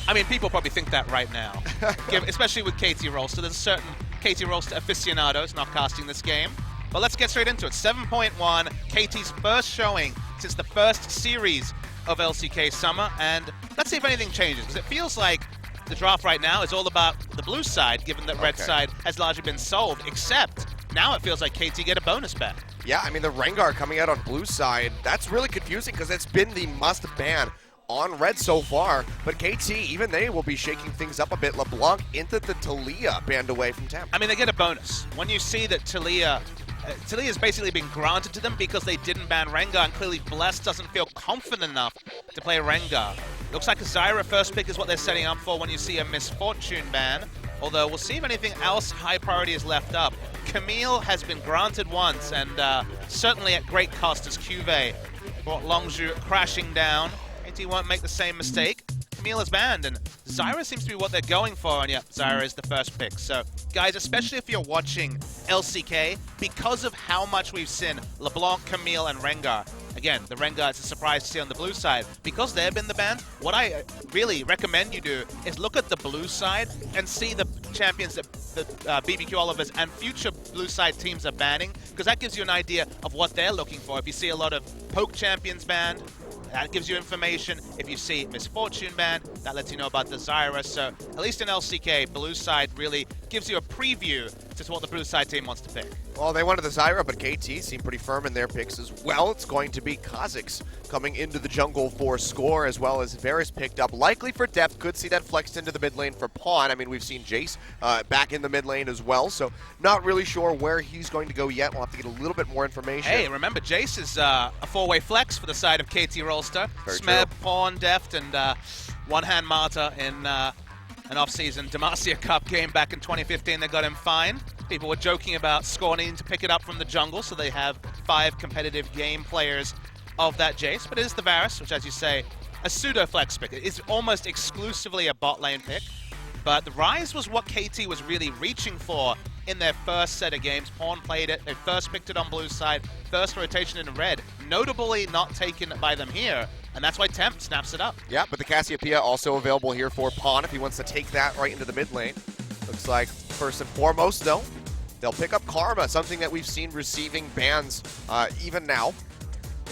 I mean, people probably think that right now, especially with KT Rolster. There's certain KT Rolster aficionados not casting this game. But let's get straight into it. 7.1, KT's first showing since the first series of LCK Summer, and let's see if anything changes, because it feels like the draft right now is all about the blue side, given that red side has largely been solved, except now it feels like KT get a bonus bet. Yeah, I mean, the Rengar coming out on blue side, that's really confusing because it's been the must ban on red so far, but KT, even they will be shaking things up a bit. LeBlanc into the Taliyah banned away from Temp. I mean, they get a bonus. When you see that Taliyah has basically been granted to them because they didn't ban Rengar, and clearly Bless doesn't feel confident enough to play Rengar. Looks like a Zyra first pick is what they're setting up for when you see a Misfortune ban, although we'll see if anything else high priority is left up. Camille has been granted once, and certainly at great cost as Cuvée brought Longzhu crashing down. KT won't make the same mistake. Camille is banned, and Zyra seems to be what they're going for, and yeah, Zyra is the first pick. So, guys, especially if you're watching LCK, because of how much we've seen LeBlanc, Camille, and Rengar, again, the Rengar is a surprise to see on the blue side. Because they've been the bans, what I really recommend you do is look at the blue side and see the champions that the BBQ Olivers and future blue side teams are banning, because that gives you an idea of what they're looking for. If you see a lot of poke champions banned, that gives you information. If you see Misfortune banned, that lets you know about the Zyra. So at least in LCK, blue side really gives you a preview to what the blue side team wants to pick. Well, they wanted the Zyra, but KT seemed pretty firm in their picks as well. It's going to be Kha'Zix coming into the jungle for score, as well as Varus picked up. Likely for depth, could see that flexed into the mid lane for Pawn. I mean, we've seen Jace back in the mid lane as well, so not really sure where he's going to go yet. We'll have to get a little bit more information. Hey, remember, Jace is a four-way flex for the side of KT Rolster. Smeb, Pawn, Deft, and one-hand Marta in an off-season Demacia Cup game back in 2015 that got him fined. People were joking about Score needing to pick it up from the jungle, so they have 5 competitive game players of that Jace. But it is the Varus, which, as you say, a pseudo-flex pick. It is almost exclusively a bot lane pick. But the Ryze was what KT was really reaching for in their first set of games. Pawn played it. They first picked it on blue side. First rotation in red. Notably not taken by them here. And that's why Temp snaps it up. Yeah, but the Cassiopeia also available here for Pawn if he wants to take that right into the mid lane. Looks like, first and foremost, though, they'll pick up Karma, something that we've seen receiving bans even now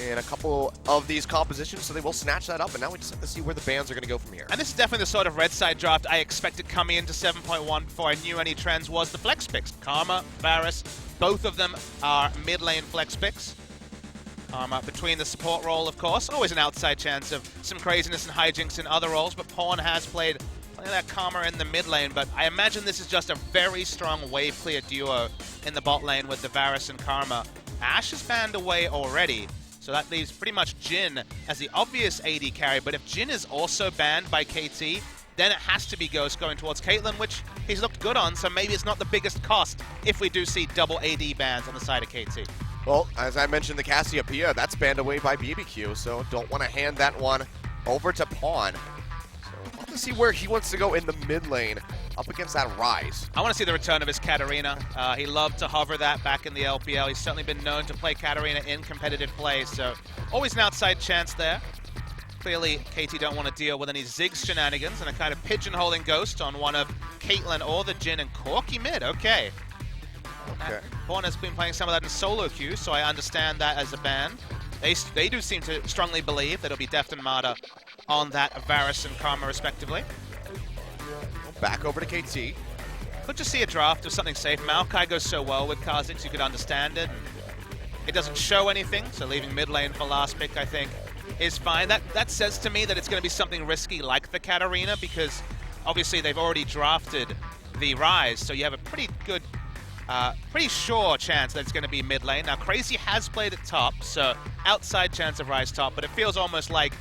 in a couple of these compositions, so they will snatch that up, and now we just have to see where the bans are going to go from here. And this is definitely the sort of red side draft I expected coming into 7.1 before I knew any trends was the flex picks. Karma, Varus, both of them are mid lane flex picks. Between the support role, of course, always an outside chance of some craziness and hijinks in other roles, but Pawn has played that Karma in the mid lane, but I imagine this is just a very strong wave clear duo in the bot lane with the Varus and Karma. Ashe is banned away already, so that leaves pretty much Jhin as the obvious AD carry, but if Jhin is also banned by KT, then it has to be Ghost going towards Caitlyn, which he's looked good on, so maybe it's not the biggest cost if we do see double AD bans on the side of KT. Well, as I mentioned, the Cassiopeia, that's banned away by BBQ, so don't want to hand that one over to Pawn. So we'll have to see where he wants to go in the mid lane up against that Ryze. I want to see the return of his Katarina. He loved to hover that back in the LPL. He's certainly been known to play Katarina in competitive play, so always an outside chance there. Clearly, KT don't want to deal with any Ziggs shenanigans and a kind of pigeonholing Ghost on one of Caitlyn or the Jhin and Corki mid. Okay. Pawn has been playing some of that in solo queue, so I understand that as a ban. They do seem to strongly believe that it'll be Deft and Marta on that Varus and Karma respectively. Back over to KT. Could just see a draft of something safe. Maokai goes so well with Kha'Zix, you could understand it. It doesn't show anything, so leaving mid lane for last pick, I think, is fine. That says to me that it's going to be something risky like the Katarina, because obviously they've already drafted the Ryze, so you have a pretty good pretty sure chance that it's going to be mid lane. Now, Crazy has played at top, so outside chance of Ryze top, but it feels almost like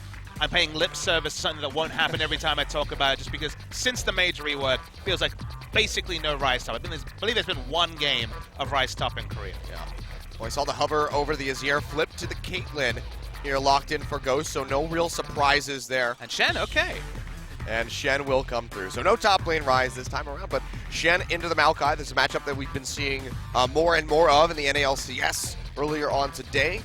I'm paying lip service to something that won't happen every time I talk about it, just because since the major rework, feels like basically no Ryze top. I believe there's been one game of Ryze top in Korea. Yeah. Well, I saw the hover over the Azir, flip to the Caitlyn here, locked in for Ghost, so no real surprises there. And Shen, okay. And Shen will come through. So no top lane Ryze this time around, but Shen into the Maokai. This is a matchup that we've been seeing more and more of in the NALCS earlier on today.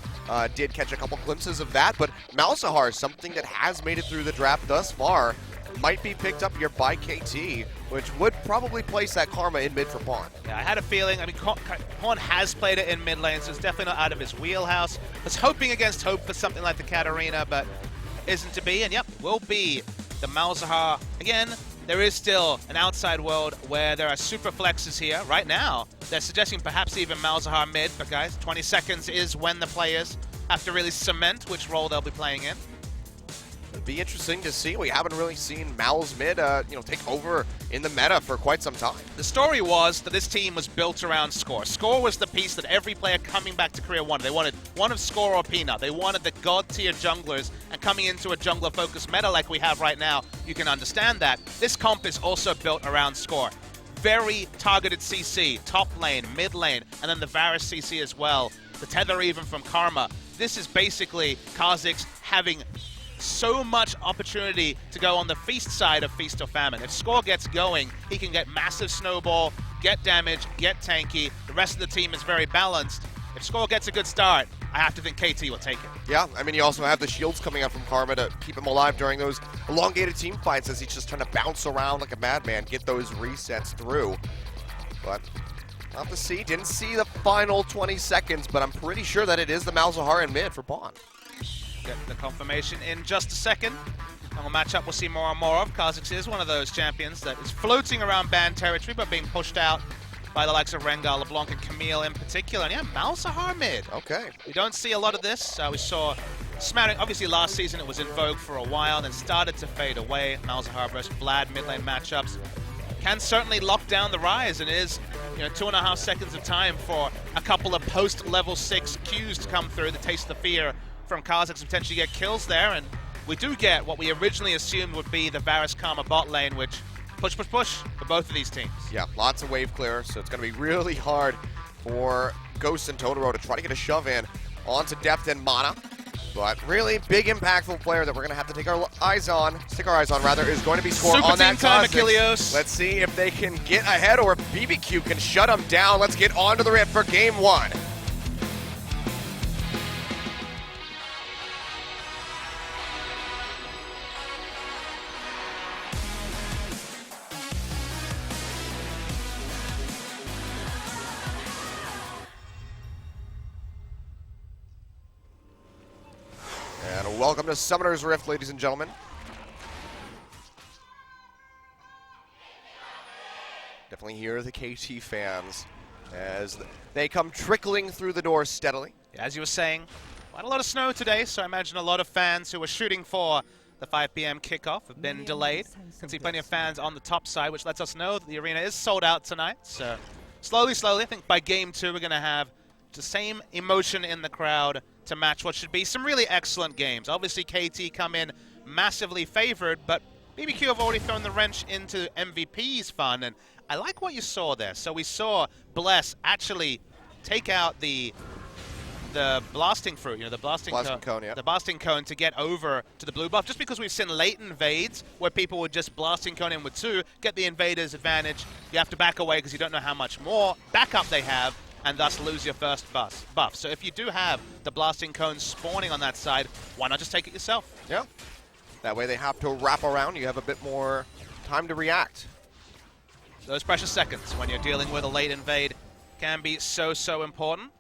Did catch a couple glimpses of that, but Malzahar is something that has made it through the draft thus far. might be picked up here by KT, which would probably place that Karma in mid for Pawn. Yeah, I had a feeling. I mean, Pawn has played it in mid lane, so it's definitely not out of his wheelhouse. I was hoping against hope for something like the Katarina, but isn't to be. And yep, will be the Malzahar. Again, there is still an outside world where there are super flexes here. Right now, they're suggesting perhaps even Malzahar mid, but guys, 20 seconds is when the players have to really cement which role they'll be playing in. It'd be interesting to see. We haven't really seen Mal's mid, take over in the meta for quite some time. The story was that this team was built around Score. Score was the piece that every player coming back to Korea wanted. They wanted one of Score or Peanut. They wanted the god-tier junglers, and coming into a jungler-focused meta like we have right now, you can understand that. This comp is also built around Score. Very targeted CC, top lane, mid lane, and then the Varus CC as well. The tether even from Karma. This is basically Kha'Zix having so much opportunity to go on the feast side of Feast or Famine. If Score gets going, he can get massive snowball, get damage, get tanky. The rest of the team is very balanced. If Score gets a good start, I have to think KT will take it. Yeah, I mean, you also have the shields coming out from Karma to keep him alive during those elongated team fights as he's just trying to bounce around like a madman, get those resets through. But not to see, didn't see the final 20 seconds, but I'm pretty sure that it is the Malzahar in mid for Pawn. Get the confirmation in just a second. And we'll match up, we'll see more and more of. Kha'Zix is one of those champions that is floating around ban territory, but being pushed out by the likes of Rengar, LeBlanc, and Camille in particular. And yeah, Malzahar mid. Okay. We don't see a lot of this. We saw smattering. Obviously, last season it was in vogue for a while, then started to fade away. Malzahar versus Vlad mid lane matchups can certainly lock down the rise, and is 2.5 seconds of time for a couple of post-level 6 Qs to come through. The taste of the fear from Kha'Zix to potentially get kills there, and we do get what we originally assumed would be the Varus Karma bot lane, which push for both of these teams. Yeah, lots of wave clear, so it's going to be really hard for Ghost and Totoro to try to get a shove in onto Depth and Mana. But really big impactful player that we're going to have to stick our eyes on, is going to be Score on that Kha'Zix. Let's see if they can get ahead or if BBQ can shut them down. Let's get onto the rip for game 1. And welcome to Summoner's Rift, ladies and gentlemen. Definitely hear the KT fans as they come trickling through the door steadily. As you were saying, quite a lot of snow today, so I imagine a lot of fans who were shooting for the 5 p.m. kickoff have been delayed. Can see plenty of fans on the top side, which lets us know that the arena is sold out tonight. So slowly, I think by game 2 we're going to have the same emotion in the crowd to match what should be some really excellent games. Obviously, KT come in massively favored, but BBQ have already thrown the wrench into MVP's fun, and I like what you saw there. So we saw Bless actually take out the blasting fruit, the blasting cone, yeah. The blasting cone to get over to the blue buff. Just because we've seen late invades where people would just blasting cone in with 2, get the invaders advantage. You have to back away because you don't know how much more backup they have, and thus lose your first buff. So if you do have the blasting cone spawning on that side, why not just take it yourself? Yeah. That way they have to wrap around. You have a bit more time to react. Those precious seconds when you're dealing with a late invade can be so important.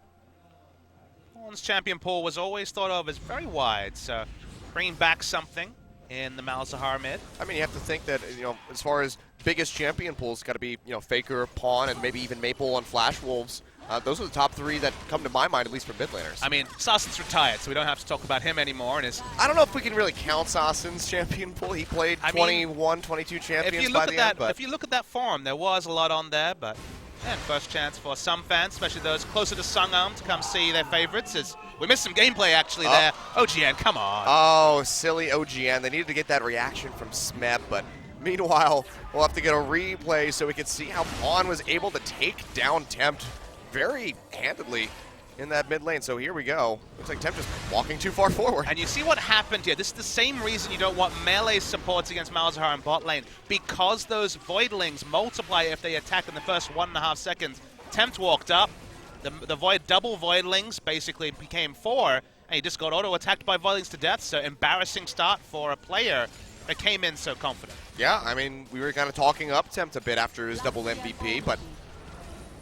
Pawn's champion pool was always thought of as very wide, so bringing back something in the Malzahar mid. I mean, you have to think that, as far as biggest champion pools, got to be, Faker, Pawn, and maybe even Maple and Flash Wolves. Those are the top 3 that come to my mind, at least for mid laners. I mean, Sassen's retired, so we don't have to talk about him anymore. And I don't know if we can really count Sassen's champion pool. He played 21, 22 champions by the end. If you look at that form, there was a lot on there, but first chance for some fans, especially those closer to Sungam, to come see their favorites. We missed some gameplay actually there. OGN, come on. Oh, silly OGN. They needed to get that reaction from Smeb, but meanwhile, we'll have to get a replay so we can see how Pawn was able to take down Tempt very handedly in that mid lane. So here we go. Looks like Tempt just walking too far forward. And you see what happened here. This is the same reason you don't want melee supports against Malzahar in bot lane, because those Voidlings multiply if they attack in the first 1.5 seconds. Tempt walked up. The double Voidlings basically became 4, and he just got auto-attacked by Voidlings to death. So embarrassing start for a player that came in so confident. Yeah, I mean, we were kind of talking up Tempt a bit after his double MVP, but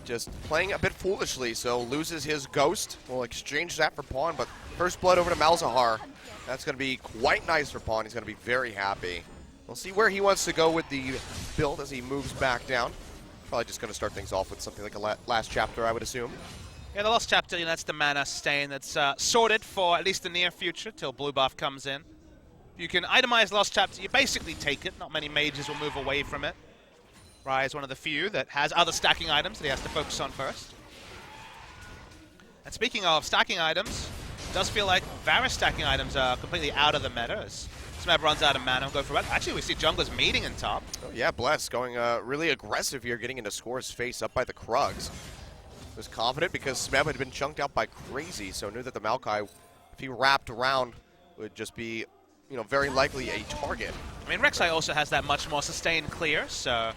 just playing a bit foolishly, so loses his Ghost. We'll exchange that for Pawn, but first blood over to Malzahar. That's going to be quite nice for Pawn. He's going to be very happy. We'll see where he wants to go with the build as he moves back down. Probably just going to start things off with something like a last chapter, I would assume. Yeah, the last chapter, that's the mana stain that's sorted for at least the near future till blue buff comes in. You can itemize Lost Chapter, you basically take it. Not many mages will move away from it. Rai is one of the few that has other stacking items that he has to focus on first. And speaking of stacking items, it does feel like Varus stacking items are completely out of the meta as Smeb runs out of mana and go for red. Actually, we see junglers meeting in top. Oh yeah, Bless going really aggressive here, getting into Score's face up by the Krugs. Was confident because Smeb had been chunked out by Crazy, so knew that the Maokai, if he wrapped around, would just be, very likely a target. I mean, Rek'Sai also has that much more sustained clear, so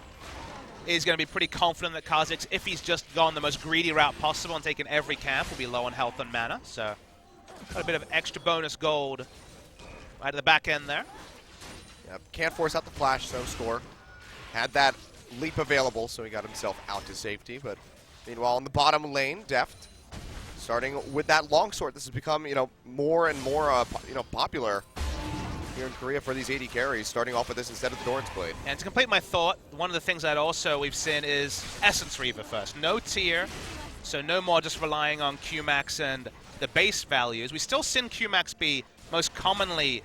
he's going to be pretty confident that Kha'Zix, if he's just gone the most greedy route possible and taken every camp, will be low on health and mana. So got a bit of extra bonus gold right at the back end there. Yeah, can't force out the flash, so Score had that leap available, so he got himself out to safety. But meanwhile, in the bottom lane, Deft starting with that longsword. This has become, more and more, popular here in Korea for these AD carries, starting off with this instead of the Doran's Blade. And to complete my thought, one of the things that also we've seen is Essence Reaver first. No tier, so no more just relying on Qmax and the base values. We still seen Qmax be most commonly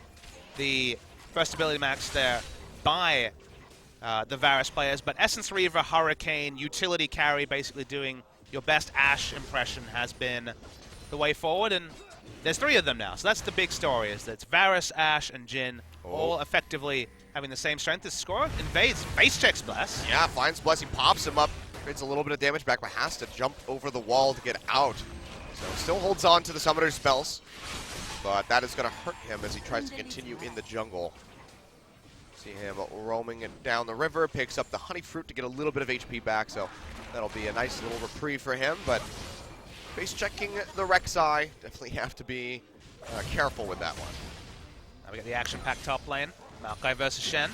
the first ability max there by the Varus players, but Essence Reaver, Hurricane, utility carry, basically doing your best Ashe impression has been the way forward, and there's 3 of them now, so that's the big story, is that it's Varus, Ashe, and Jhin, all effectively having the same strength. This Score invades, face checks Bless. Yeah, finds Bless, he pops him up, creates a little bit of damage back, but has to jump over the wall to get out. So still holds on to the Summoner's spells, but that is going to hurt him as he tries to continue in the jungle. See him roaming down the river, picks up the honey fruit to get a little bit of HP back, so that'll be a nice little reprieve for him, but face checking the Rek'Sai, definitely have to be careful with that one. Now we got the action-packed top lane, Maokai versus Shen.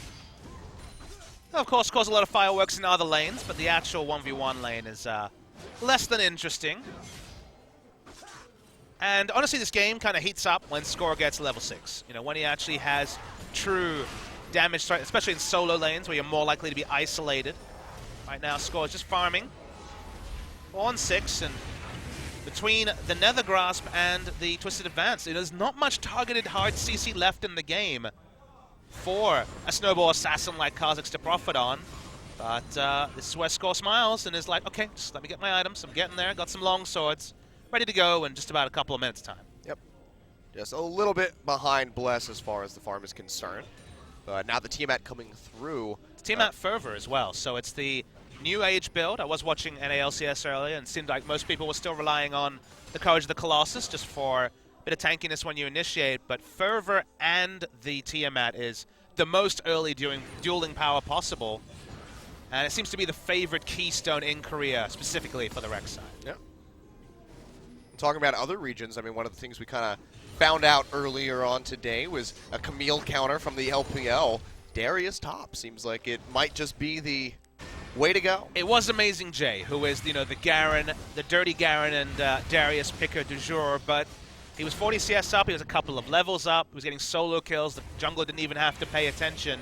They'll of course cause a lot of fireworks in other lanes, but the actual 1v1 lane is less than interesting. And honestly, this game kind of heats up when Score gets level 6. When he actually has true damage, especially in solo lanes where you're more likely to be isolated. Right now, Score is just farming 4-6, and between the Nether Grasp and the Twisted Advance, there's not much targeted hard CC left in the game for a Snowball Assassin like Kha'Zix to profit on. But this is where Score smiles and is like, okay, just let me get my items. I'm getting there. Got some long swords ready to go in just about a couple of minutes' time. Yep. Just a little bit behind Bless as far as the farm is concerned. But now the Tiamat coming through. It's Tiamat Fervor as well, so it's the new age build. I was watching NA LCS earlier and it seemed like most people were still relying on the Courage of the Colossus just for a bit of tankiness when you initiate, but Fervor and the Tiamat is the most early dueling power possible, and it seems to be the favorite keystone in Korea, specifically for the Rek'Sai. Yeah. Talking about other regions, I mean, one of the things we kind of found out earlier on today was a Camille counter from the LPL. Darius top seems like it might just be the way to go. It was Amazing Jay, who is, the Garen, the dirty Garen and Darius picker du jour, but he was 40 CS up, he was a couple of levels up, he was getting solo kills, the jungler didn't even have to pay attention.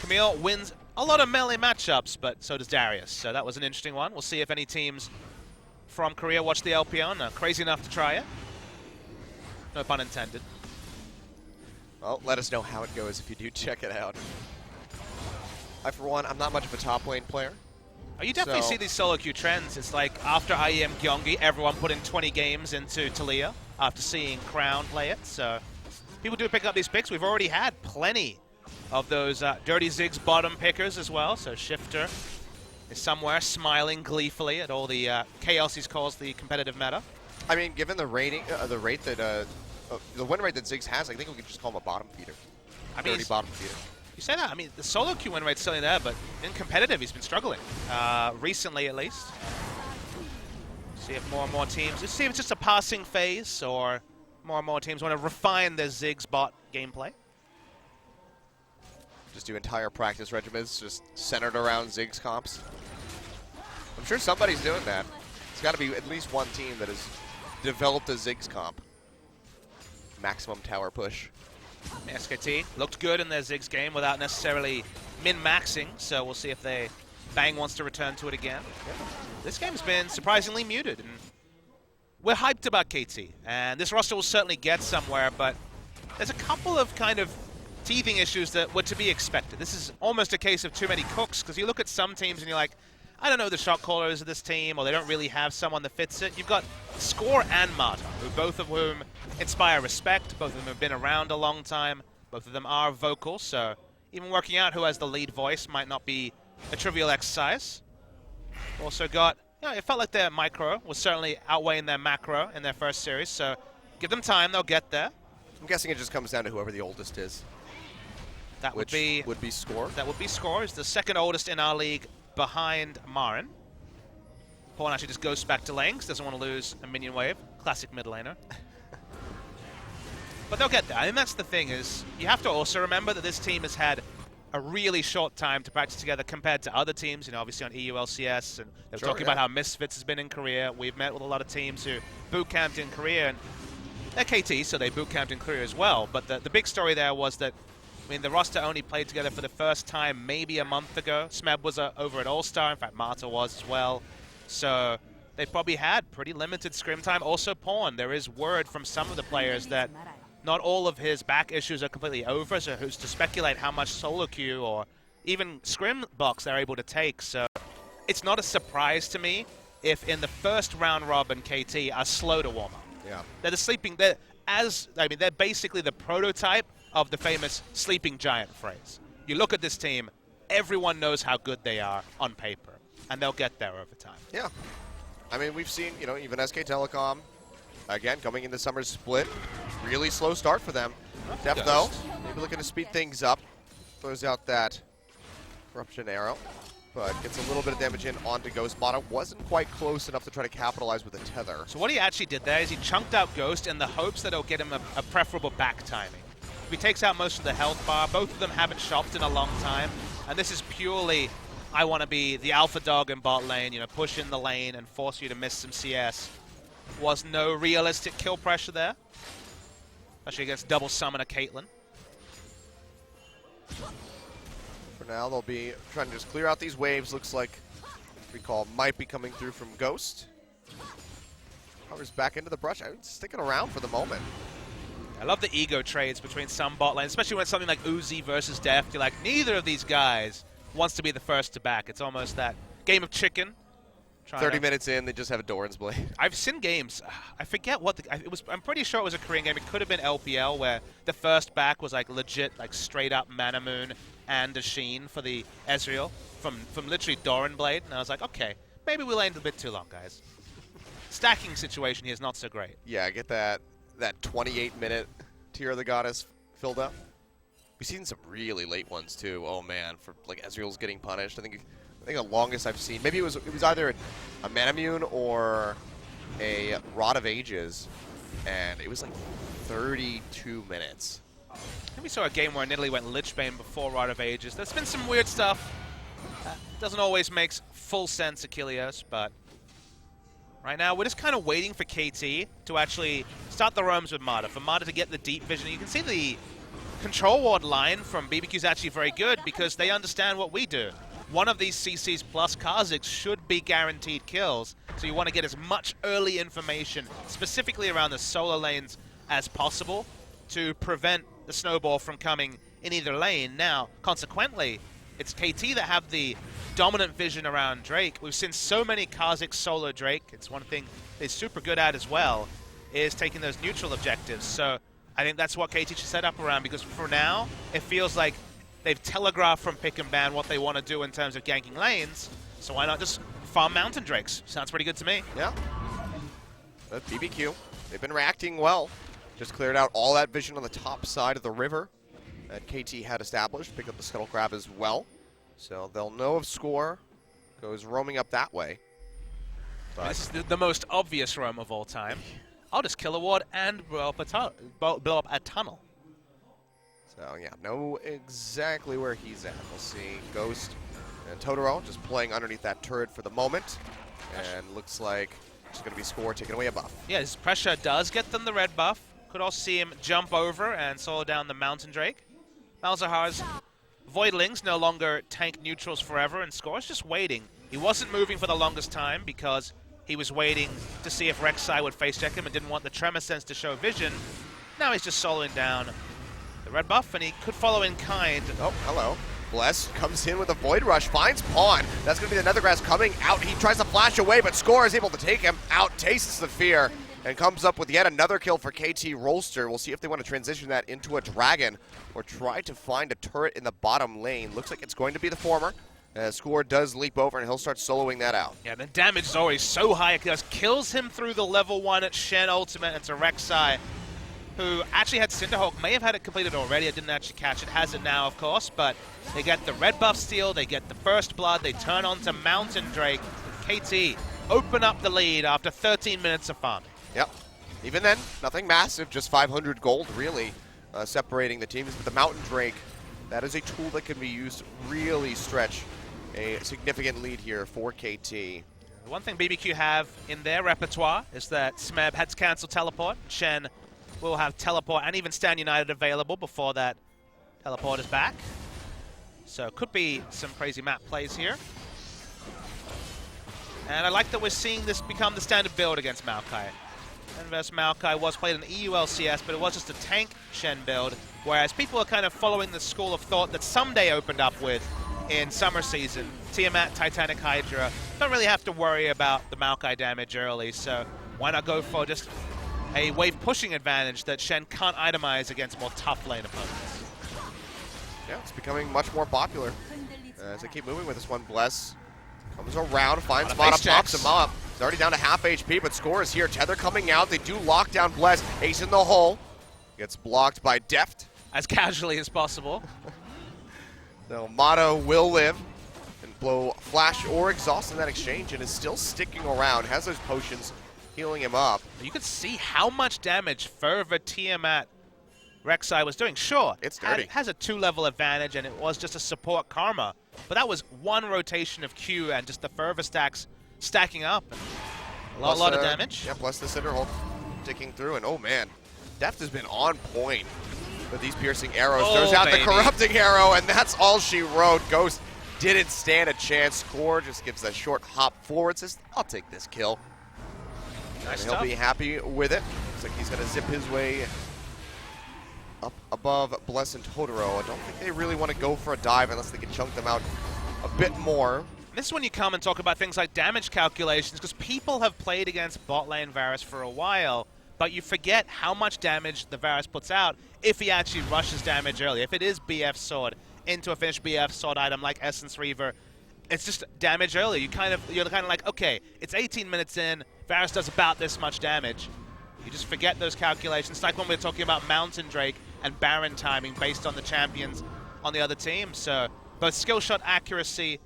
Camille wins a lot of melee matchups, but so does Darius, so that was an interesting one. We'll see if any teams from Korea watch the LPL and are crazy enough to try it. No pun intended. Well, let us know how it goes if you do check it out. I, for one, I'm not much of a top lane player. Oh, you definitely see these solo queue trends. It's like after IEM Gyeonggi, everyone put in 20 games into Taliyah after seeing Crown play it. So people do pick up these picks. We've already had plenty of those Dirty Ziggs bottom pickers as well. So Shifter is somewhere smiling gleefully at all the KLC's calls the competitive meta. I mean, given the rating, the rate that the win rate that Ziggs has, I think we could just call him a bottom feeder. I mean, dirty bottom feeder. You say that. I mean, the solo queue win rate's still there, but in competitive, he's been struggling. Recently, at least. See if more and more teams. See if it's just a passing phase, or more and more teams want to refine their Ziggs bot gameplay. Just do entire practice regimens just centered around Ziggs comps. I'm sure somebody's doing that. It's got to be at least one team that has developed a Ziggs comp. Maximum tower push. SKT looked good in their Ziggs game without necessarily min-maxing, so we'll see if Bang wants to return to it again. Yeah. This game's been surprisingly muted, and we're hyped about KT, and this roster will certainly get somewhere, but there's a couple of kind of teething issues that were to be expected. This is almost a case of too many cooks, because you look at some teams and you're like, I don't know the shot callers of this team, or they don't really have someone that fits it. You've got Score and Marta, both of whom inspire respect. Both of them have been around a long time. Both of them are vocal, so even working out who has the lead voice might not be a trivial exercise. Also got, it felt like their micro was certainly outweighing their macro in their first series, so give them time, they'll get there. I'm guessing it just comes down to whoever the oldest is. That would be Score. That would be Score. He's the second oldest in our league, behind Marin. Pawn actually just goes back to lanes, doesn't want to lose a minion wave. Classic mid laner. But they'll get there. I think that's the thing, is you have to also remember that this team has had a really short time to practice together compared to other teams, obviously on EU LCS, and they're talking about how Misfits has been in Korea. We've met with a lot of teams who boot camped in Korea, and they're KT, so they boot camped in Korea as well. But the big story there was that, the roster only played together for the first time maybe a month ago. Smeb was over at All-Star. In fact, Marta was as well. So they probably had pretty limited scrim time. Also, Pawn, there is word from some of the players that not all of his back issues are completely over, so who's to speculate how much solo queue or even scrim blocks they're able to take. So it's not a surprise to me if in the first round robin KT are slow to warm up. Yeah. They're basically the prototype of the famous sleeping giant phrase. You look at this team, everyone knows how good they are on paper, and they'll get there over time. Yeah. We've seen, even SK Telecom, again, coming in the summer split, really slow start for them. Deft, though, maybe looking to speed things up. Throws out that Corruption Arrow, but gets a little bit of damage in onto Ghost. Mata wasn't quite close enough to try to capitalize with a tether. So what he actually did there is he chunked out Ghost in the hopes that it'll get him a preferable back timing. He takes out most of the health bar. Both of them haven't shopped in a long time. And this is purely, I want to be the alpha dog in bot lane, push in the lane and force you to miss some CS. Was no realistic kill pressure there. Especially against double summon a Caitlyn. For now, they'll be trying to just clear out these waves. Looks like recall might be coming through from Ghost. Hovers back into the brush. I'm sticking around for the moment. I love the ego trades between some bot lanes, especially when it's something like Uzi versus Deft. You're like, neither of these guys wants to be the first to back. It's almost that game of chicken. 30 minutes in, they just have a Doran's Blade. I've seen games. I forget what it was. I'm pretty sure it was a Korean game. It could have been LPL, where the first back was like legit, like straight up Mana Moon and a Sheen for the Ezreal from literally Doran Blade. And I was like, okay, maybe we laneed a bit too long, guys. Stacking situation here is not so great. Yeah, I get that 28-minute Tear of the Goddess filled up. We've seen some really late ones too. Oh man, for like Ezreal's getting punished. I think the longest I've seen, maybe it was either a Manamune or a Rod of Ages, and it was like 32 minutes. And we saw a game where Nidalee went Lichbane before Rod of Ages. There's been some weird stuff. Doesn't always make full sense, Achilles, but right now we're just kind of waiting for KT to actually start the roams with Marta, for Marta to get the deep vision. You can see the control ward line from BBQ is actually very good because they understand what we do. One of these CCs plus Kha'Zix should be guaranteed kills, so you want to get as much early information, specifically around the solo lanes, as possible to prevent the snowball from coming in either lane. Now, consequently, it's KT that have the dominant vision around Drake. We've seen so many Kha'Zix solo Drake. It's one thing they're super good at as well, is taking those neutral objectives. So I think that's what KT should set up around, because for now, it feels like they've telegraphed from pick and ban what they want to do in terms of ganking lanes, so why not just farm Mountain Drakes? Sounds pretty good to me. Yeah. But BBQ, they've been reacting well. Just cleared out all that vision on the top side of the river that KT had established. Pick up the Scuttle Crab as well. So they'll know if Score goes roaming up that way. But this is the most obvious roam of all time. I'll just kill a ward and blow up a tunnel. So So yeah, know exactly where he's at. We'll see Ghost and Totoro just playing underneath that turret for the moment. And looks like it's going to be Score taking away a buff. Yeah, his pressure does get them the red buff. Could also see him jump over and solo down the Mountain Drake. Malzahar's Voidlings no longer tank neutrals forever, and Score's just waiting. He wasn't moving for the longest time because he was waiting to see if Rek'Sai would face check him and didn't want the Tremor Sense to show vision. Now he's just soloing down the red buff, and he could follow in kind. Oh, hello. Bless comes in with a Void Rush, finds Pawn. That's going to be the Nethergrass coming out. He tries to flash away, but Score is able to take him out, tastes the fear, and comes up with yet another kill for KT Rolster. We'll see if they want to transition that into a Dragon or try to find a turret in the bottom lane. Looks like it's going to be the former. Score does leap over, and he'll start soloing that out. Yeah, the damage is always so high. It just kills him through the level 1 at Shen ultimate. It's a Rek'Sai, who actually had Cinderhawk, may have had it completed already. I didn't actually catch it. Has it now, of course, but they get the red buff steal, they get the first blood, they turn on to Mountain Drake. KT open up the lead after 13 minutes of farming. Yep. Even then, nothing massive, just 500 gold, really, separating the teams. But the Mountain Drake, that is a tool that can be used to really stretch a significant lead here for KT. The one thing BBQ have in their repertoire is that Smeb had to cancel teleport. Shen will have teleport and even Stand United available before that teleport is back. So it could be some crazy map plays here. And I like that we're seeing this become the standard build against Maokai. Shen vs Maokai was played in EU LCS, but it was just a tank Shen build, whereas people are kind of following the school of thought that Someday opened up with in summer season. Tiamat, Titanic Hydra, don't really have to worry about the Maokai damage early, so why not go for just a wave pushing advantage that Shen can't itemize against more tough lane opponents. Yeah, it's becoming much more popular as they keep moving with this one. Bless comes around, finds Mata, pops him up. He's already down to half HP, but Score is here. Tether coming out. They do lock down Bless. Ace in the hole. Gets blocked by Deft. As casually as possible. So Mata will live and blow Flash or Exhaust in that exchange and is still sticking around. Has those potions healing him up. You can see how much damage Fervor Tiamat Rek'Sai was doing. Sure, it's dirty. It has a 2-level advantage, and it was just a support karma. But that was one rotation of Q and just the Fervor stacks stacking up. A lot of damage. Yeah, plus the Cinderhawk ticking through. And oh man, Deft has been on point with these piercing arrows. Throws out the corrupting arrow, and that's all she wrote. Ghost didn't stand a chance. Score just gives that short hop forward. Says, I'll take this kill. Nice and he'll be happy with it. Looks like he's going to zip his way up above Bless and Totoro. I don't think they really want to go for a dive unless they can chunk them out a bit more. This is when you come and talk about things like damage calculations, because people have played against bot lane Varus for a while, but you forget how much damage the Varus puts out if he actually rushes damage early. If it is BF Sword into a finished BF Sword item like Essence Reaver, it's just damage early. You're kind of like, okay, it's 18 minutes in, Varus does about this much damage. You just forget those calculations. It's like when we were talking about Mountain Drake and Baron timing based on the champions on the other team. So both skill shot accuracy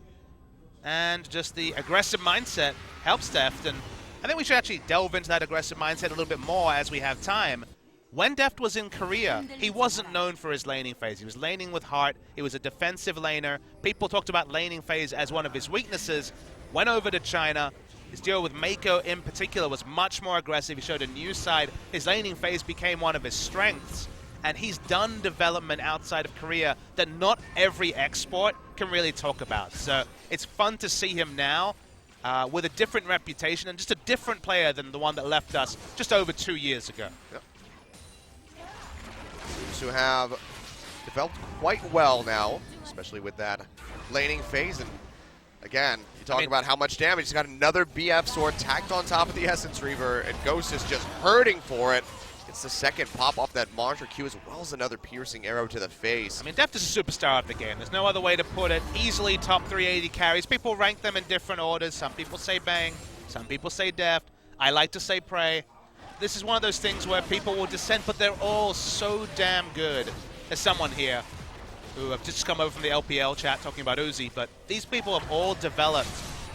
and just the aggressive mindset helps Deft. And I think we should actually delve into that aggressive mindset a little bit more as we have time. When Deft was in Korea, he wasn't known for his laning phase. He was laning with heart. He was a defensive laner. People talked about laning phase as one of his weaknesses. Went over to China. His duo with Mako in particular was much more aggressive. He showed a new side. His laning phase became one of his strengths. And he's done development outside of Korea that not every export can really talk about. So it's fun to see him now with a different reputation and just a different player than the one that left us just over 2 years ago. Yep. Seems to have developed quite well now, especially with that laning phase. And again, you talk about how much damage. He's got another BF Sword tacked on top of the Essence Reaver, and Ghost is just hurting for it. It's the second pop off that Monster Q as well as another piercing arrow to the face. I mean, Deft is a superstar of the game. There's no other way to put it. Easily top 380 carries. People rank them in different orders. Some people say Bang. Some people say Deft. I like to say Prey. This is one of those things where people will dissent, but they're all so damn good. There's someone here who have just come over from the LPL chat talking about Uzi, but these people have all developed,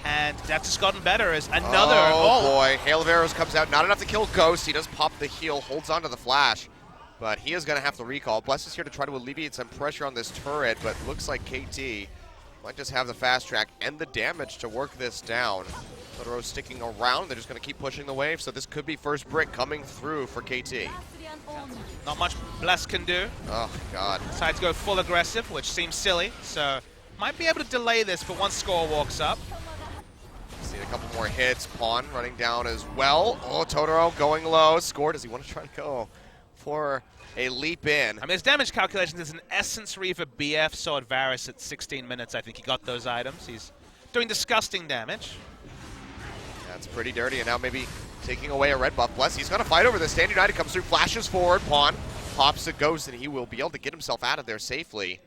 and Deft has gotten better as another... Oh boy, Hail of Arrows comes out. Not enough to kill Ghost. He does pop the heal, holds onto the flash. but he is going to have to recall. Bless is here to try to alleviate some pressure on this turret, but looks like KT might just have the fast track and the damage to work this down. Totoro sticking around. They're just going to keep pushing the wave, so this could be first brick coming through for KT. Not much Bless can do. Oh, God. Decides to go full aggressive, which seems silly, so might be able to delay this for once Score walks up. See a couple more hits. Pawn running down as well. Oh, Totoro going low. Score, does he want to try to go for a leap in? I mean, his damage calculations is an Essence Reaver BF Sword Varus at 16 minutes. I think he got those items. He's doing disgusting damage. That's pretty dirty, and now maybe taking away a red buff. Bless, he's going to fight over this. Stand United comes through, flashes forward. Pawn pops a ghost, and he will be able to get himself out of there safely.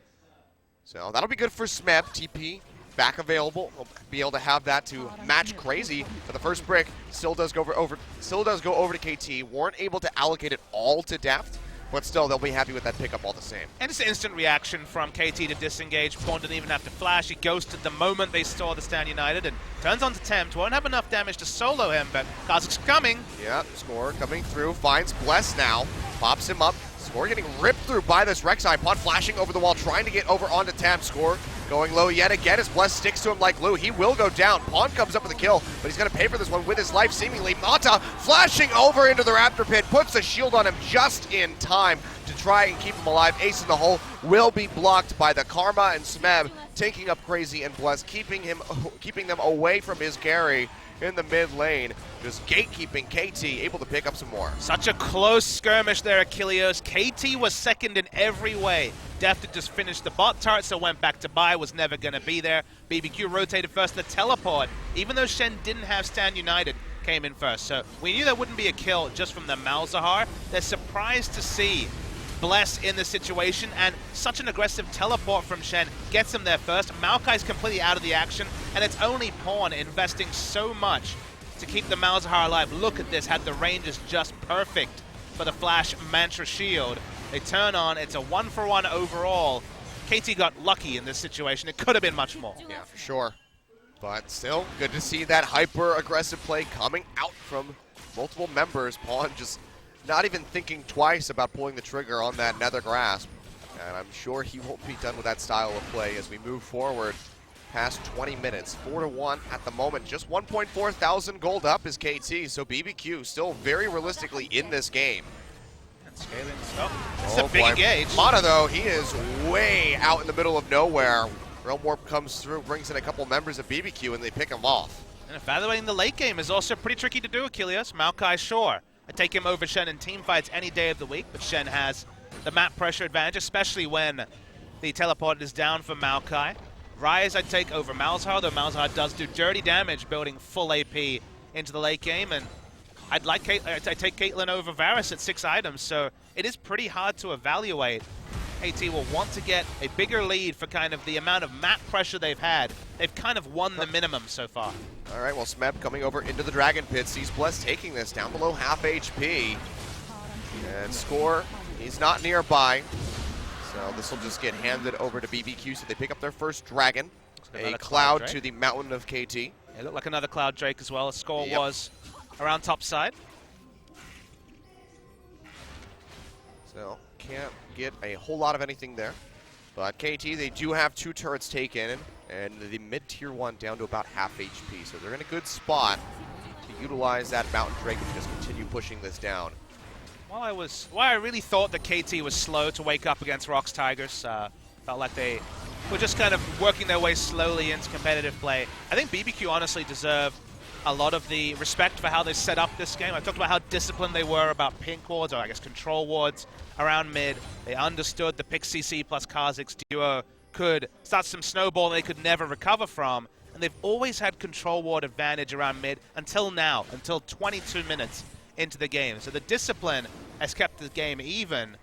So that'll be good for Smeb. TP back available. We'll be able to have that to match Crazy for the first brick. Still does go over to KT. Weren't able to allocate it all to depth, but still they'll be happy with that pickup all the same. And just instant reaction from KT to disengage. Pawn didn't even have to flash. He ghosted the moment they saw the Stand United and turns on to Tempt. Won't have enough damage to solo him, but Kazak's coming. Yeah, Score coming through. Finds Bless now. Pops him up. Score getting ripped through by this Rek'Sai. Pawn flashing over the wall, trying to get over onto Tempt. Score going low yet again as Bless sticks to him like glue. He will go down. Pawn comes up with a kill, but he's going to pay for this one with his life, seemingly. Mata flashing over into the Raptor Pit, puts a shield on him just in time to try and keep him alive. Ace in the hole will be blocked by the Karma, and Smeb taking up Crazy and Bless, keeping them away from his carry in the mid lane. Just gatekeeping KT, able to pick up some more. Such a close skirmish there, Achilles. KT was second in every way. Deft had just finished the bot turret, so went back to buy, was never going to be there. BBQ rotated first to teleport, even though Shen didn't have Stand United, came in first. So we knew there wouldn't be a kill just from the Malzahar. They're surprised to see Bless in the situation, and such an aggressive teleport from Shen gets him there first. Maokai's completely out of the action, and it's only Pawn investing so much to keep the Malzahar alive. Look at this, had the range is just perfect for the Flash Mantra Shield. They turn on, it's a 1-for-1 overall. KT got lucky in this situation. It could have been much more. Yeah, for sure. But still, good to see that hyper-aggressive play coming out from multiple members. Pawn just not even thinking twice about pulling the trigger on that Nether Grasp. And I'm sure he won't be done with that style of play as we move forward past 20 minutes. 4-1 at the moment. Just 1.4 thousand gold up is KT, so BBQ still very realistically in this game. And scaling. It's a big engage. Mata, though, he is way out in the middle of nowhere. Realm Warp comes through, brings in a couple members of BBQ, and they pick him off. And evaluating the late game is also pretty tricky to do, Achilles. Maokai, sure. I take him over Shen in team fights any day of the week, but Shen has the map pressure advantage, especially when the teleport is down for Maokai. Ryze I'd take over Malzahar, though Malzahar does do dirty damage building full AP into the late game, and I take Caitlyn over Varus at 6 items, so it is pretty hard to evaluate. KT will want to get a bigger lead for kind of the amount of map pressure they've had. They've kind of won the minimum so far. All right, well, Smeb coming over into the Dragon Pit. Sees Bless taking this down below half HP. And Score, he's not nearby. So this will just get handed over to BBQ, so they pick up their first Dragon. A Cloud to the Mountain of KT. It looked like another Cloud Drake as well. A Score was around top side. So can't get a whole lot of anything there. But KT, they do have 2 turrets taken, and the mid-tier 1 down to about half HP. So they're in a good spot to utilize that Mountain Drake and just continue pushing this down. While I really thought that KT was slow to wake up against Rox Tigers, felt like they were just kind of working their way slowly into competitive play. I think BBQ honestly deserve a lot of the respect for how they set up this game. I talked about how disciplined they were about pink wards, or I guess control wards around mid. They understood the pick CC plus Kha'Zix duo could start some snowball they could never recover from, and they've always had control ward advantage around mid until now, until 22 minutes into the game. So the discipline has kept the game even.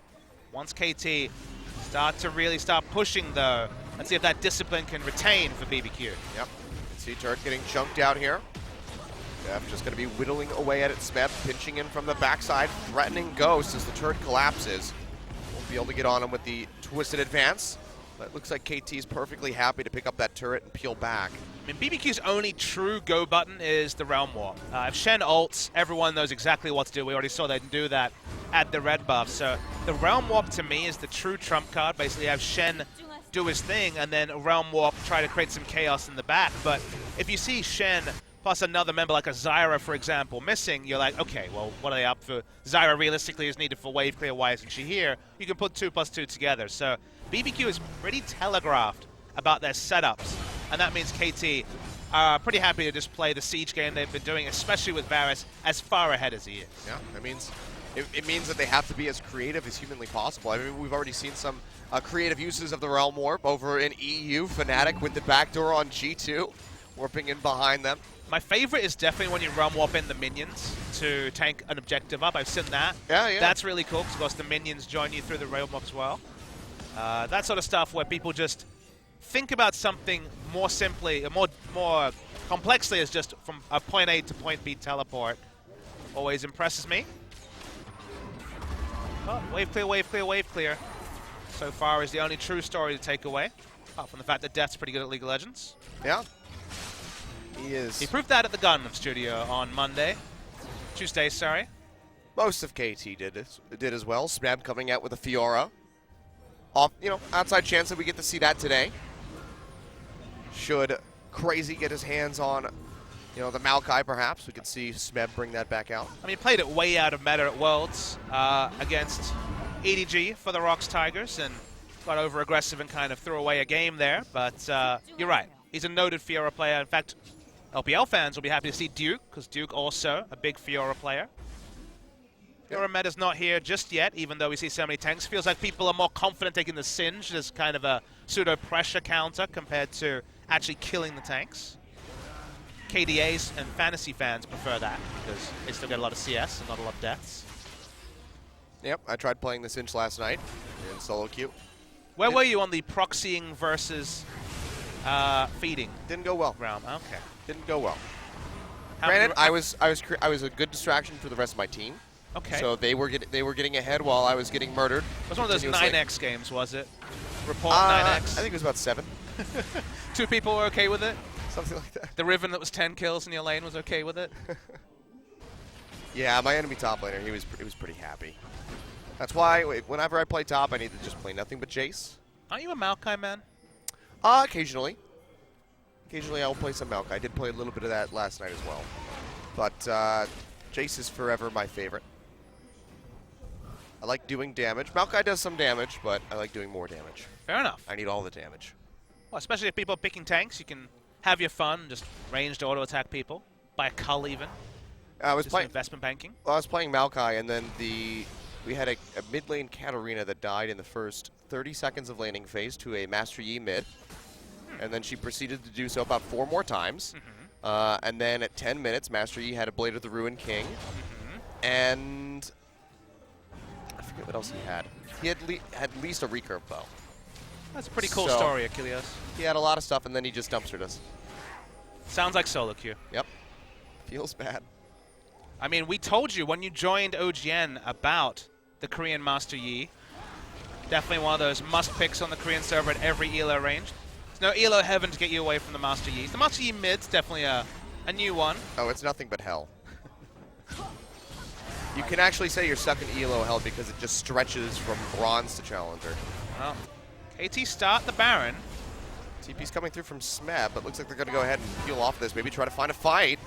Once KT really start pushing though, let's see if that discipline can retain for BBQ. Yep, see turret getting chunked out here. Def just going to be whittling away at it. Smeb pinching in from the backside, threatening Ghost as the turret collapses. Won't be able to get on him with the twisted advance. But it looks like KT's perfectly happy to pick up that turret and peel back. I mean, BBQ's only true go button is the Realm Warp. If Shen ults, everyone knows exactly what to do. We already saw they do that at the red buff. So the Realm Warp to me is the true trump card. Basically, have Shen do his thing and then Realm Warp try to create some chaos in the back. But if you see Shen plus another member like a Zyra, for example, missing, you're like, okay, well, what are they up for? Zyra realistically is needed for wave clear. Why isn't she here? You can put 2 plus 2 together. So BBQ is pretty telegraphed about their setups. And that means KT are pretty happy to just play the siege game they've been doing, especially with Varus, as far ahead as he is. Yeah, that means it means that they have to be as creative as humanly possible. I mean, we've already seen some creative uses of the Realm Warp over in EU. Fnatic with the backdoor on G2, warping in behind them. My favorite is definitely when you Realm Warp in the minions to tank an objective up. I've seen that. Yeah. That's really cool, because of course the minions join you through the Realm Warp as well. That sort of stuff where people just think about something more simply, more complexly as just from a point A to point B teleport always impresses me. Oh, wave clear, wave clear, wave clear. So far is the only true story to take away, apart from the fact that Death's pretty good at League of Legends. Yeah, he is. He proved that at the Gundam Studio on Tuesday, sorry. Most of KT did as well. Smeb coming out with a Fiora. Off, outside chance that we get to see that today. Should Crazy get his hands on, the Maokai perhaps, we could see Smeb bring that back out. I mean, he played it way out of meta at Worlds against EDG for the Rocks Tigers and got over-aggressive and kind of threw away a game there. But you're right. He's a noted Fiora player. In fact, LPL fans will be happy to see Duke, because Duke also a big Fiora player. Fiora meta's not here just yet, even though we see so many tanks. Feels like people are more confident taking the Singe as kind of a pseudo-pressure counter compared to actually killing the tanks. KDAs and fantasy fans prefer that, because they still get a lot of CS and not a lot of deaths. Yep, I tried playing the Singe last night in solo queue. Where were you on the proxying versus feeding? Didn't go well. Realm. Okay. Didn't go well. Granted, I was a good distraction for the rest of my team. Okay. So they were getting ahead while I was getting murdered. It was one of those 9x games, was it? Report 9x. I think it was about 7. 2 people were okay with it? Something like that. The Riven that was 10 kills in your lane was okay with it? Yeah, my enemy top laner, he was pretty happy. That's why whenever I play top, I need to just play nothing but Jace. Aren't you a Maokai man? Occasionally. Occasionally I will play some Maokai. I did play a little bit of that last night as well. But Jace is forever my favorite. I like doing damage. Maokai does some damage, but I like doing more damage. Fair enough. I need all the damage. Well, especially if people are picking tanks, you can have your fun, just ranged auto-attack people. Buy a Cull even. I was playing investment banking. Well, I was playing Maokai, and then we had a mid lane Katarina that died in the first 30 seconds of laning phase to a Master Yi mid. And then she proceeded to do so about 4 more times. And then at 10 minutes, Master Yi had a Blade of the Ruined King. And I forget what else he had. He had at least a recurve bow. That's a pretty cool story, Achilles. He had a lot of stuff, and then he just dumpstered us. Sounds like solo queue. Yep. Feels bad. I mean, we told you when you joined OGN about the Korean Master Yi. Definitely one of those must-picks on the Korean server at every ELO range. There's no ELO heaven to get you away from the Master Yi. The Master Yi mid's definitely a new one. Oh, it's nothing but hell. You can actually say you're stuck in ELO hell because it just stretches from bronze to challenger. Well, KT start the Baron. TP's coming through from Smeb, but looks like they're going to go ahead and peel off this. Maybe try to find a fight.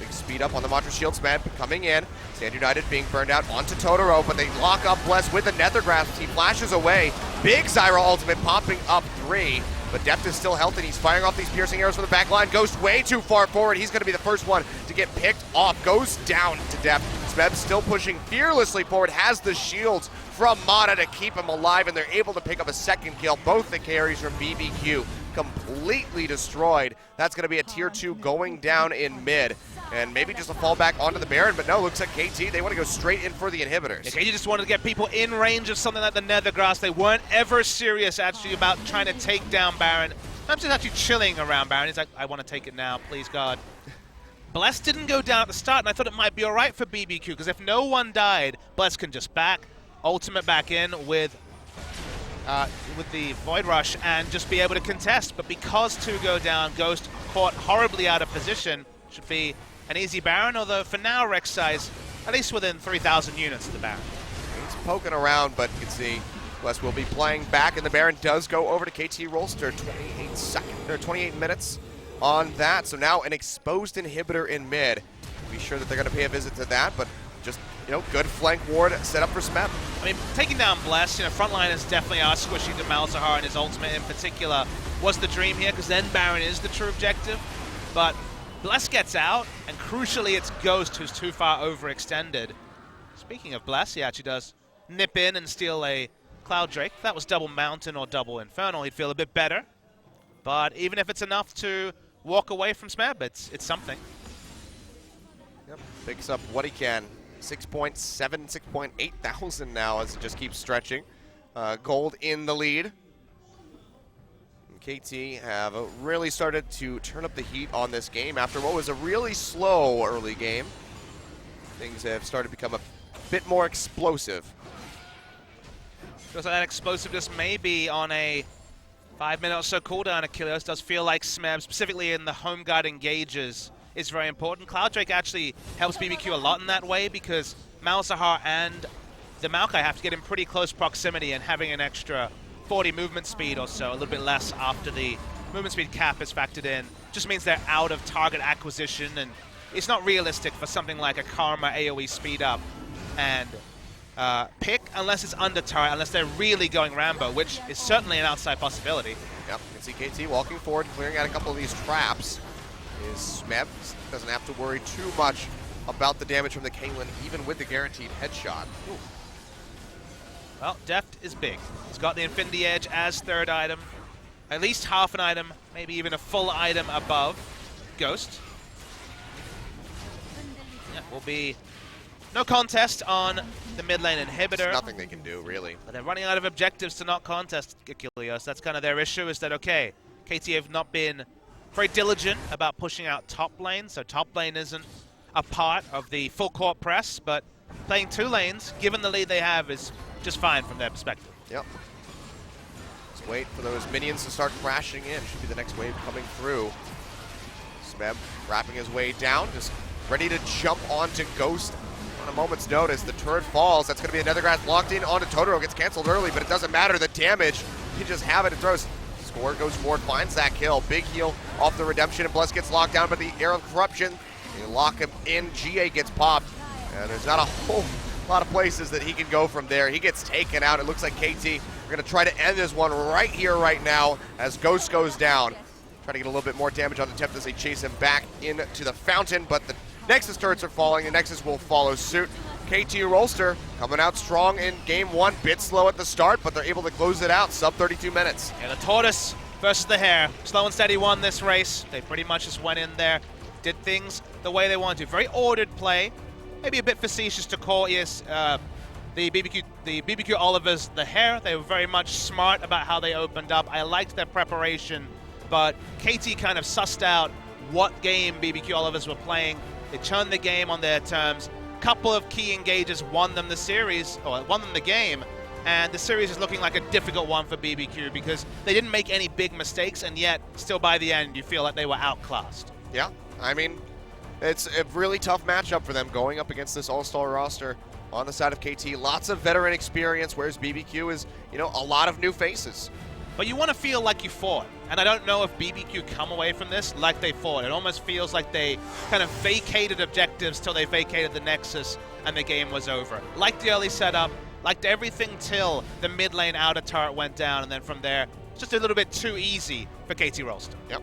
Big speed up on the Mantra Shield. Smeb coming in. Stand United being burned out onto Totoro, but they lock up Bless with the Nether Grasp. He flashes away. Big Zyra ultimate popping up 3. But Depth is still healthy. He's firing off these piercing arrows from the back line. Goes way too far forward. He's going to be the first one to get picked off. Goes down to Depth. Smeb still pushing fearlessly forward. Has the shields from Mata to keep him alive, and they're able to pick up a second kill. Both the carries from BBQ completely destroyed. That's going to be a tier 2 going down in mid. And maybe just a fallback onto the Baron, but no, looks like KT, they want to go straight in for the inhibitors. Yeah, KT just wanted to get people in range of something like the Nethergrass. They weren't ever serious, actually, about trying to take down Baron. I'm just actually chilling around Baron. He's like, I want to take it now, please, God. Bless didn't go down at the start, and I thought it might be all right for BBQ, because if no one died, Bless can just back, ultimate back in with with the Void Rush and just be able to contest. But because 2 go down, Ghost caught horribly out of position. Should be an easy Baron, although for now Rek'Sai is at least within 3,000 units of the Baron. He's poking around, but you can see Bless will be playing back, and the Baron does go over to KT Rolster. 28 minutes on that. So now an exposed inhibitor in mid. Be sure that they're going to pay a visit to that, but just, good flank ward set up for Smeb. I mean, taking down Bless, frontliners definitely are squishing to Malzahar, and his ultimate in particular was the dream here, because then Baron is the true objective. But Bless gets out, and crucially it's Ghost who's too far overextended. Speaking of Bless, he actually does nip in and steal a Cloud Drake. If that was double Mountain or double Infernal, he'd feel a bit better. But even if it's enough to walk away from Smeb, it's something. Yep, picks up what he can. 6.7, 6.8 thousand now as it just keeps stretching. Gold in the lead. And KT have really started to turn up the heat on this game after what was a really slow early game. Things have started to become a bit more explosive. Feels like that explosiveness may be on a 5-minute or so cooldown. Achilles does feel like Smeb, specifically in the home guard engages, is very important. Cloud Drake actually helps BBQ a lot in that way because Malzahar and the Maokai have to get in pretty close proximity, and having an extra 40 movement speed or so, a little bit less after the movement speed cap is factored in, just means they're out of target acquisition, and it's not realistic for something like a Karma AoE speed up and pick unless it's under turret, unless they're really going Rambo, which is certainly an outside possibility. Yep, you can see KT walking forward, clearing out a couple of these traps. Is Smeb doesn't have to worry too much about the damage from the Caitlyn, even with the guaranteed headshot. Ooh. Well, Deft is big. He's got the Infinity Edge as third item, at least half an item, maybe even a full item above Ghost. Yeah, will be no contest on the mid lane inhibitor. There's nothing they can do, really. But they're running out of objectives to not contest Achilles. That's kind of their issue, is that, okay, KT have not been very diligent about pushing out top lane, so top lane isn't a part of the full court press, but playing 2 lanes, given the lead they have, is just fine from their perspective. Yep. Let's wait for those minions to start crashing in. Should be the next wave coming through. Smeb wrapping his way down, just ready to jump onto Ghost on a moment's notice. The turret falls. That's going to be another grass locked in onto Totoro. Gets canceled early, but it doesn't matter. The damage, you just have it. It throws. Score goes forward, finds that kill. Big heal off the Redemption, and Bless gets locked down by the Arrow of Corruption. They lock him in. GA gets popped, and there's not a whole lot of places that he can go from there. He gets taken out. It looks like KT are going to try to end this one right here, right now, as Ghost goes down. Try to get a little bit more damage on the Temp as they chase him back into the fountain, but the Nexus turrets are falling. The Nexus will follow suit. KT Rolster coming out strong in game 1. Bit slow at the start, but they're able to close it out. Sub 32 minutes. Yeah, the Tortoise versus the Hare. Slow and steady won this race. They pretty much just went in there, did things the way they wanted to. Very ordered play. Maybe a bit facetious to call the BBQ Olivers the Hare. They were very much smart about how they opened up. I liked their preparation, but KT kind of sussed out what game BBQ Olivers were playing. They turned the game on their terms. Couple of key engages won them the series, or won them the game, and the series is looking like a difficult one for BBQ because they didn't make any big mistakes, and yet still by the end you feel like they were outclassed. Yeah, I mean, it's a really tough matchup for them going up against this all-star roster on the side of KT. Lots of veteran experience, whereas BBQ is, a lot of new faces. But you want to feel like you fought, and I don't know if BBQ come away from this like they fought. It almost feels like they kind of vacated objectives till they vacated the Nexus and the game was over. Liked the early setup, liked everything till the mid lane outer turret went down, and then from there, just a little bit too easy for KT Rolster. Yep.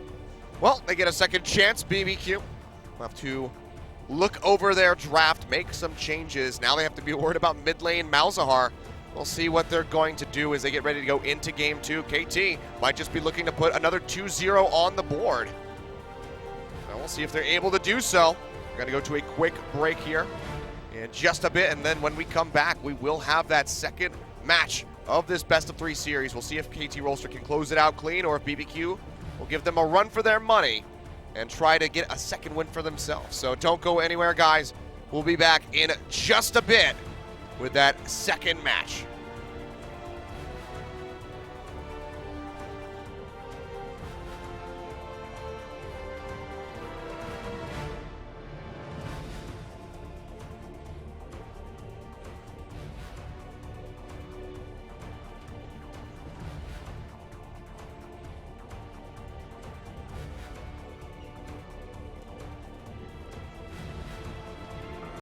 Well, they get a second chance, BBQ. We'll have to look over their draft, make some changes. Now they have to be worried about mid lane Malzahar. We'll see what they're going to do as they get ready to go into game 2. KT might just be looking to put another 2-0 on the board. Now we'll see if they're able to do so. We're going to go to a quick break here in just a bit, and then when we come back, we will have that second match of this best-of-3 series. We'll see if KT Rolster can close it out clean, or if BBQ will give them a run for their money and try to get a second win for themselves. So don't go anywhere, guys. We'll be back in just a bit with that second match.